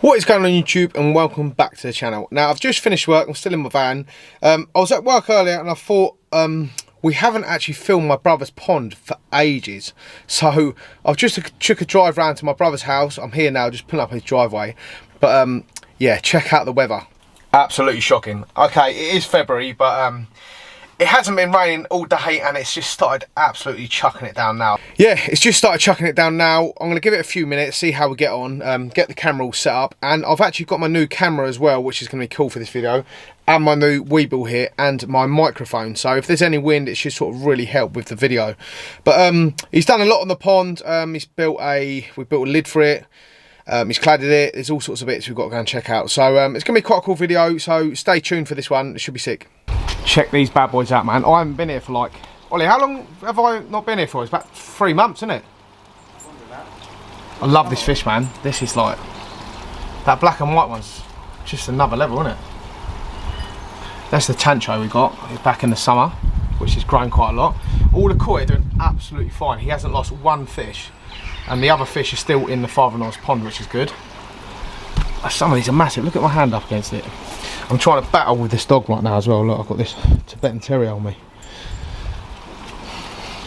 What is going on YouTube, and welcome back to the channel. Now I've just finished work, I'm still in my van. I was at work earlier and I thought we haven't actually filmed my brother's pond for ages. So I've just took a drive round to my brother's house. I'm here now, just pulling up his driveway. But yeah, check out the weather. Absolutely shocking. Okay, it is February, but it hasn't been raining all day and it's just started absolutely chucking it down now. Yeah, it's just started chucking it down now. I'm going to give it a few minutes, see how we get on, get the camera all set up. And I've actually got my new camera as well, which is going to be cool for this video. And my new Weebill here and my microphone. So if there's any wind, it should sort of really help with the video. But he's done a lot on the pond. We built a lid for it. He's cladded it. There's all sorts of bits we've got to go and check out. So it's going to be quite a cool video. So stay tuned for this one. It should be sick. Check these bad boys out, man. I haven't been here for like... Ollie, how long have I not been here for? It's about 3 months, isn't it? I love this fish, man. This is like... That black and white one's just another level, isn't it? That's the tancho we got. It's back in the summer, which has grown quite a lot. All the koi are doing absolutely fine. He hasn't lost one fish. And the other fish are still in the father-in-law's pond, which is good. Some of these are massive. Look at my hand up against it. I'm trying to battle with this dog right now as well. Look, I've got this Tibetan Terrier on me.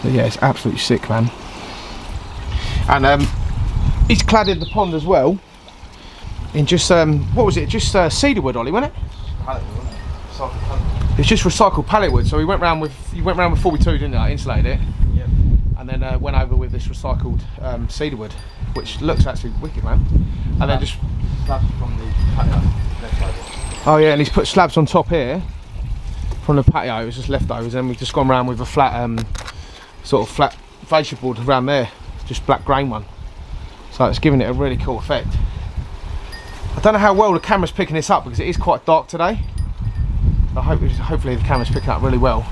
But yeah, it's absolutely sick, man. And he's cladded the pond as well in just what was it? Just cedar wood, Ollie, wasn't it? Pallet wood, wasn't it? It's just recycled pallet wood. So we went round with 42, didn't you? Insulated it. Yep. And then went over with this recycled cedar wood, which looks actually wicked, man. And then just slabs from the patio left side. Oh yeah, and he's put slabs on top here from the patio. It was just leftovers, and we've just gone around with a flat sort of flat fascia board around there, just black grain one. So it's giving it a really cool effect. I don't know how well the camera's picking this up because it is quite dark today. Hopefully the camera's picking up really well.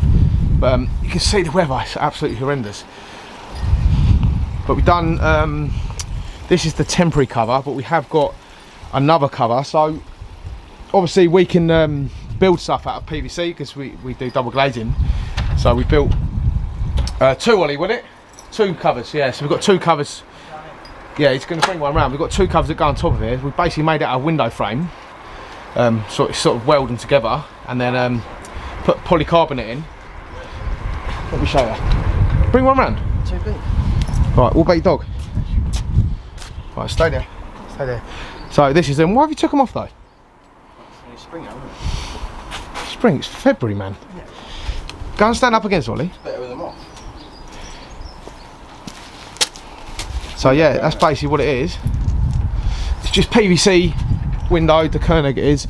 But you can see the weather, it's absolutely horrendous. But we've done, this is the temporary cover, but we have got another cover. So obviously we can build stuff out of PVC because we do double glazing. So we built two, Ollie, wasn't it? Two covers, yeah. So we've got two covers. Yeah, he's going to bring one around. We've got two covers that go on top of it. We basically made it a window frame. So it's sort of weld them together and then put polycarbonate in. Let me show you. Bring one round. Too big. Right, what about your dog? Right, stay there. Stay there. So this is them. Why have you took them off though? It's spring out, isn't it? Spring, it's February, man. Yeah. Go and stand up against Ollie. It's better with them off. So yeah, that's basically what it is. It's just PVC window, the Koenig is,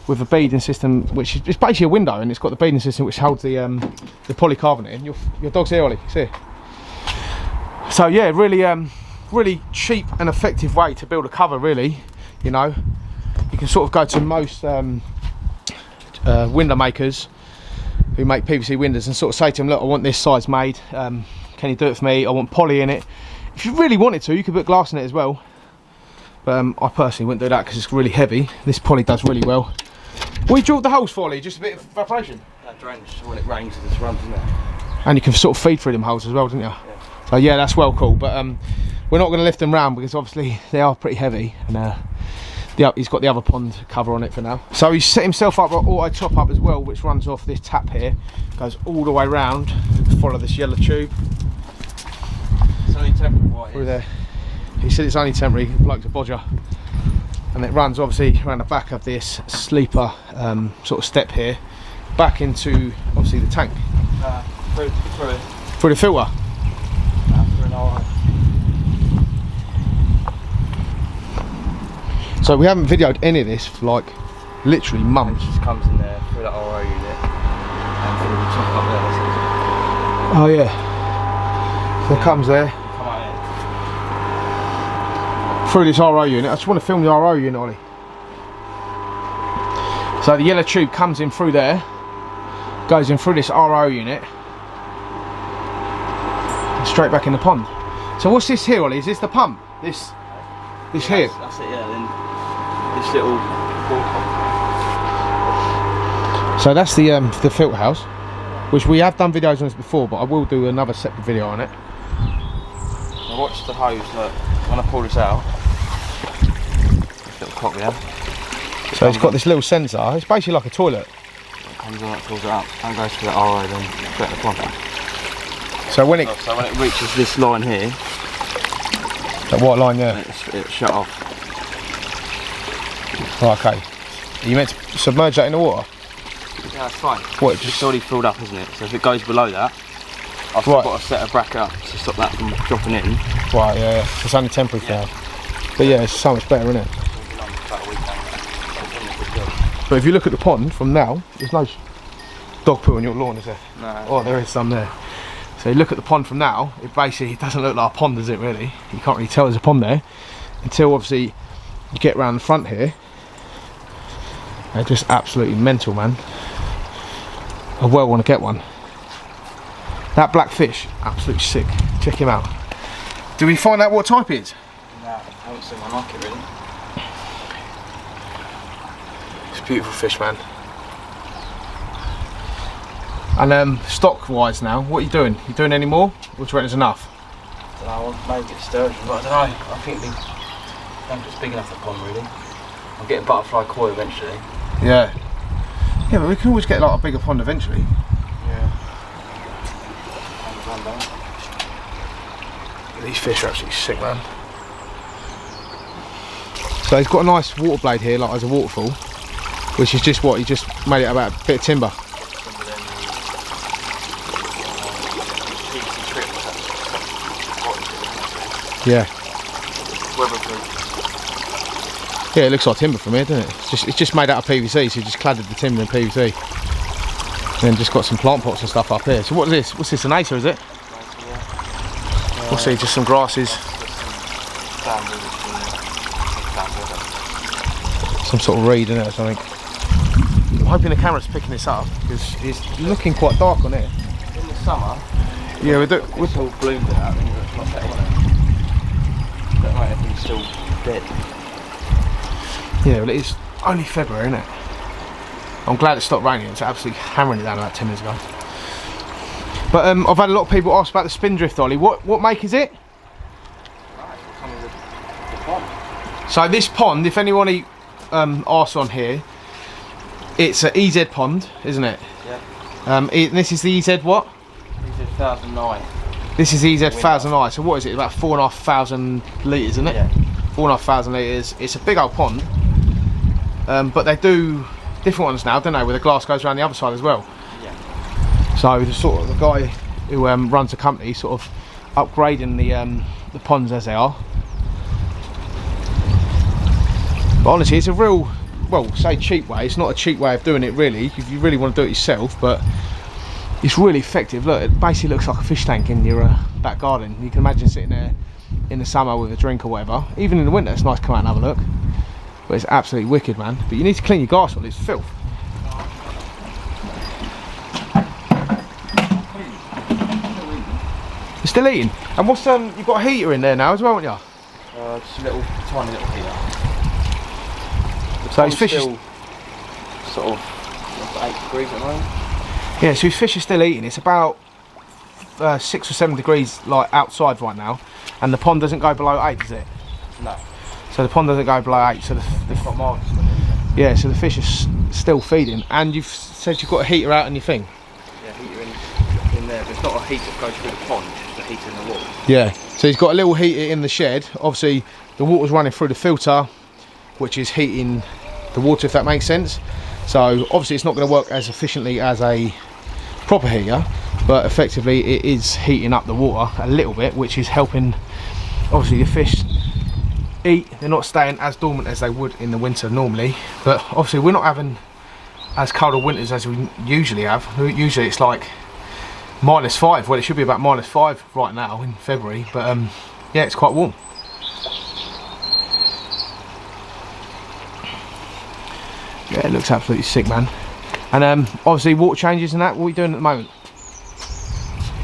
with a beading system, which is, it's basically a window, and it's got the beading system which holds the polycarbonate in. Your dog's here, Ollie. See. So yeah, really really cheap and effective way to build a cover, really. You know, you can sort of go to most window makers who make PVC windows and sort of say to them, look, I want this size made, can you do it for me? I want poly in it. If you really wanted to, you could put glass in it as well, but I personally wouldn't do that because it's really heavy. This poly does really well. We drilled the holes for Ollie, just a bit of evaporation. That drains when it rains, it just runs, isn't it? And you can sort of feed through them holes as well, don't you? Yeah. So yeah, that's well cool, but we're not going to lift them round because obviously they are pretty heavy, and he's got the other pond cover on it for now. So he's set himself up an auto top up as well, which runs off this tap here, goes all the way round, follow this yellow tube. It's only temporary. Through there. He said it's only temporary, bloke's a bodger. And it runs obviously around the back of this sleeper sort of step here, back into obviously the tank. Through the filter. After an hour. So we haven't videoed any of this for like literally months. It just comes in there through that RO unit and through the top up there. Oh yeah. So it comes there. Come out here. Through this RO unit. I just want to film the RO unit, Ollie. So the yellow tube comes in through there, goes in through this RO unit, and straight back in the pond. So what's this here, Ollie? Is this the pump? This here? That's it, yeah. Then this little water. So that's the filter house, which we have done videos on this before, but I will do another separate video on it. Now watch the hose, look, when I pull this out, Little cock there. So it's got this little sensor. It's basically like a toilet. It comes on, it fills it up, and goes through that RO, then straight in the pond. So when it reaches this line here, that white line there, it's shut off. Right, okay. Are you meant to submerge that in the water? Yeah, that's fine. What? It's already filled up, isn't it? So if it goes below that, I've still got to set a bracket up to stop that from dropping in. Right, yeah. It's only temporary for now. But yeah, it's so much better, isn't it? But if you look at the pond from now, there's no dog poo on your lawn, is there? No. Oh, there is some there. So you look at the pond from now, it basically doesn't look like a pond, does it really? You can't really tell there's a pond there until obviously you get around the front here. They're just absolutely mental, man. I well want to get one. That black fish, absolutely sick. Check him out. Do we find out what type it is? No, I haven't seen one like it really. It's a beautiful fish, man. And stock wise now, what are you doing? You doing any more? Or do you reckon there's enough? I don't know, maybe get sturgeon, but I don't know. I think it's big enough for the pond really. I'll get a butterfly koi eventually. Yeah. Yeah, but we can always get like a bigger pond eventually. Yeah. These fish are absolutely sick, man. So he's got a nice water blade here, like as a waterfall, which is just what he just made it about a bit of timber. Yeah. Yeah, it looks like timber from here, doesn't it? It's just made out of PVC, so you just cladded the timber in PVC. And then just got some plant pots and stuff up here. So what is this? What's this, an acre, is it? We'll see, just some grasses. Some sort of reed in it or something. I'm hoping the camera's picking this up, because it's looking quite dark on here. In the summer, yeah, we're it's all bloomed out and it's not better, isn't it? But right, everything's still dead. Yeah, well it is only February, isn't it? I'm glad it stopped raining. It's absolutely hammering it down about 10 minutes ago. But I've had a lot of people ask about the Spindrift Ollie. What make is it? So this pond, if anyone asks on here, it's an EZ pond, isn't it? Yeah. This is the EZ what? EZ 1009. This is EZ 1009. So what is it? About 4,500 litres, isn't it? Yeah. 4,500 litres. It's a big old pond. But they do different ones now, don't they? Where the glass goes around the other side as well. Yeah. So the guy who runs the company sort of upgrading the ponds as they are. But honestly, it's a real, well, say cheap way. It's not a cheap way of doing it really, if you really want to do it yourself, but it's really effective. Look, it basically looks like a fish tank in your back garden. You can imagine sitting there in the summer with a drink or whatever. Even in the winter, it's nice to come out and have a look. But it's absolutely wicked, man. But you need to clean your glass well, it's filth. You're still eating? And what's you've got a heater in there now as well, haven't you? Just a little, tiny little heater. So his fish is sort of 8 degrees at the moment. Yeah, so his fish is still eating. It's about 6 or 7 degrees like outside right now, and the pond doesn't go below 8, does it? No. So the pond doesn't go below 8. So yeah, so the fish is still feeding. And you've said you've got a heater out in your thing. Yeah, heater in there, but it's not a heater that goes through the pond. It's a heater in the water. Yeah. So he's got a little heater in the shed. Obviously, the water's running through the filter, which is heating the water, if that makes sense. So obviously it's not going to work as efficiently as a proper heater, but effectively it is heating up the water a little bit, which is helping obviously the fish eat. They're not staying as dormant as they would in the winter normally, but obviously we're not having as cold of winters as we usually have. Usually it's like -5, well it should be about -5 right now in February, but yeah, it's quite warm. Yeah, it looks absolutely sick, man. And obviously water changes and that, what are you doing at the moment?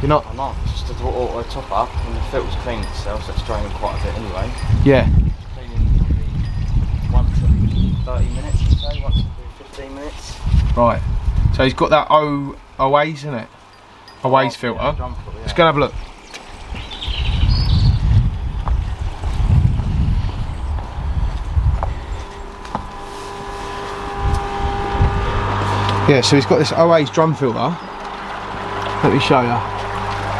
You're not? I'm not, just the auto top up and the filter's cleaning itself, so it's draining quite a bit anyway. Yeah. Cleaning once every 30 minutes or so, once every 15 minutes. Right. So he's got that OAs, isn't it? OAs filter. Yeah, let's go and have a look. Yeah, so he's got this OA's drum filter. Let me show you.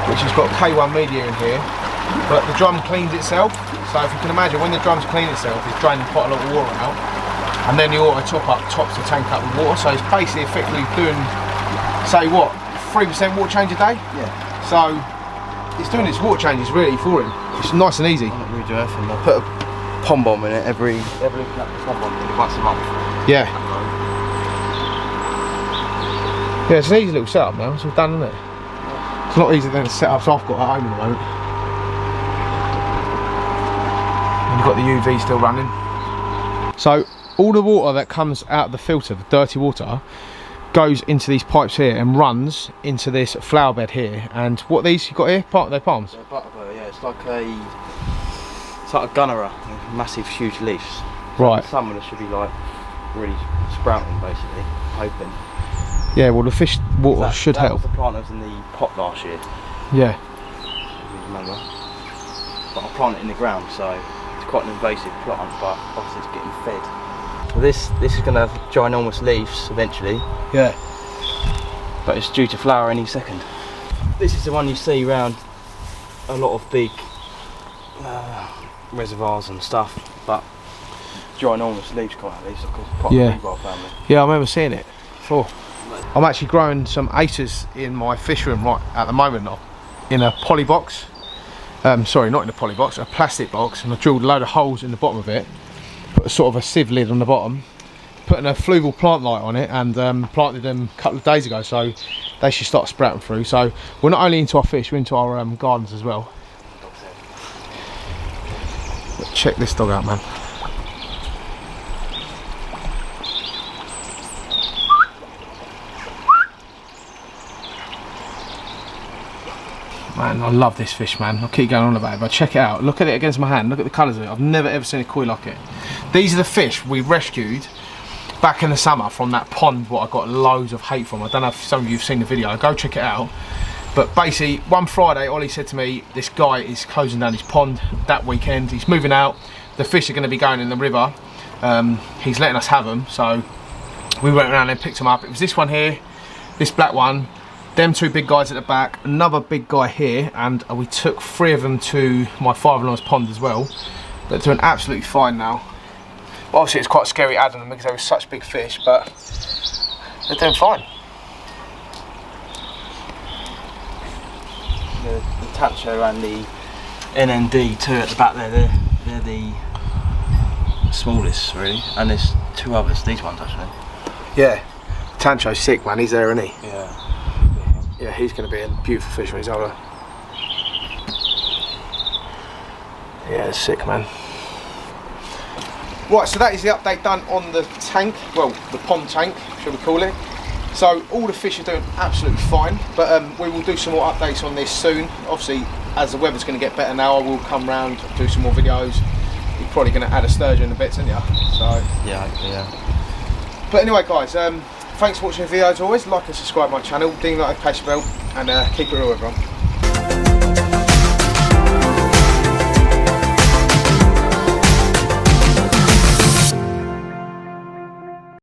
Which has got K1 media in here. But the drum cleans itself. So if you can imagine, when the drum's clean itself, it's draining quite a lot of water out. And then the auto top up tops the tank up with water. So it's basically effectively doing, say what, 3% water change a day? Yeah. So it's doing its water changes really for him. It's nice and easy. I'll redo everything. I'll put a pond bomb in it every pond bomb once a month. Yeah. Yeah, it's an easy little setup now. It's all done, isn't it? It's a lot easier than the setups I've got at home at the moment. And you've got the UV still running. So all the water that comes out of the filter, the dirty water, goes into these pipes here and runs into this flower bed here. And what these you got here? They're palms? They're butterfly, yeah. It's like a Gunnera, massive, huge leaves. Right. Some of them should be like really sprouting, basically. Hoping. Yeah. Well, the fish water should help. That was the plant that was in the pot last year. Yeah. If you remember. But I planted it in the ground, so it's quite an invasive plant, but obviously it's getting fed. So this is going to have ginormous leaves eventually. Yeah. But it's due to flower any second. This is the one you see around a lot of big reservoirs and stuff, but ginormous leaves come out of these, like a part of the Fluval family. Yeah, I remember seeing it before. I'm actually growing some acers in my fish room right at the moment now, in a poly box. Sorry, not in a poly box, a plastic box, and I drilled a load of holes in the bottom of it, put a sort of a sieve lid on the bottom, putting a Fluval plant light on it, and planted them a couple of days ago, so they should start sprouting through. So we're not only into our fish, we're into our gardens as well. But check this dog out, man. Man, I love this fish, man. I'll keep going on about it, but check it out. Look at it against my hand. Look at the colours of it. I've never ever seen a koi like it. These are the fish we rescued back in the summer from that pond what I got loads of hate from. I don't know if some of you have seen the video. Go check it out. But basically, one Friday, Ollie said to me, this guy is closing down his pond that weekend. He's moving out. The fish are going to be going in the river. He's letting us have them. So we went around and picked them up. It was this one here, this black one, them two big guys at the back, another big guy here, and we took 3 of them to my father-in-law's pond as well. They're doing absolutely fine now. Well, obviously it's quite scary adding them because they were such big fish, but they're doing fine. The Tancho and the NND too at the back there, they're the smallest really, and there's 2 others, these ones actually. Yeah, Tancho's sick, man. He's there, isn't he? Yeah. Yeah, he's going to be a beautiful fish when he's older. Yeah, it's sick, man. Right, so that is the update done on the tank, well, the pond tank, shall we call it. So all the fish are doing absolutely fine, but we will do some more updates on this soon. Obviously, as the weather's going to get better now, I will come round, do some more videos. You're probably going to add a sturgeon in a bit, aren't you? So yeah, hopefully, yeah. But anyway, guys, thanks for watching the video as always. Like and subscribe to my channel, ding the notification bell, and keep it real, everyone.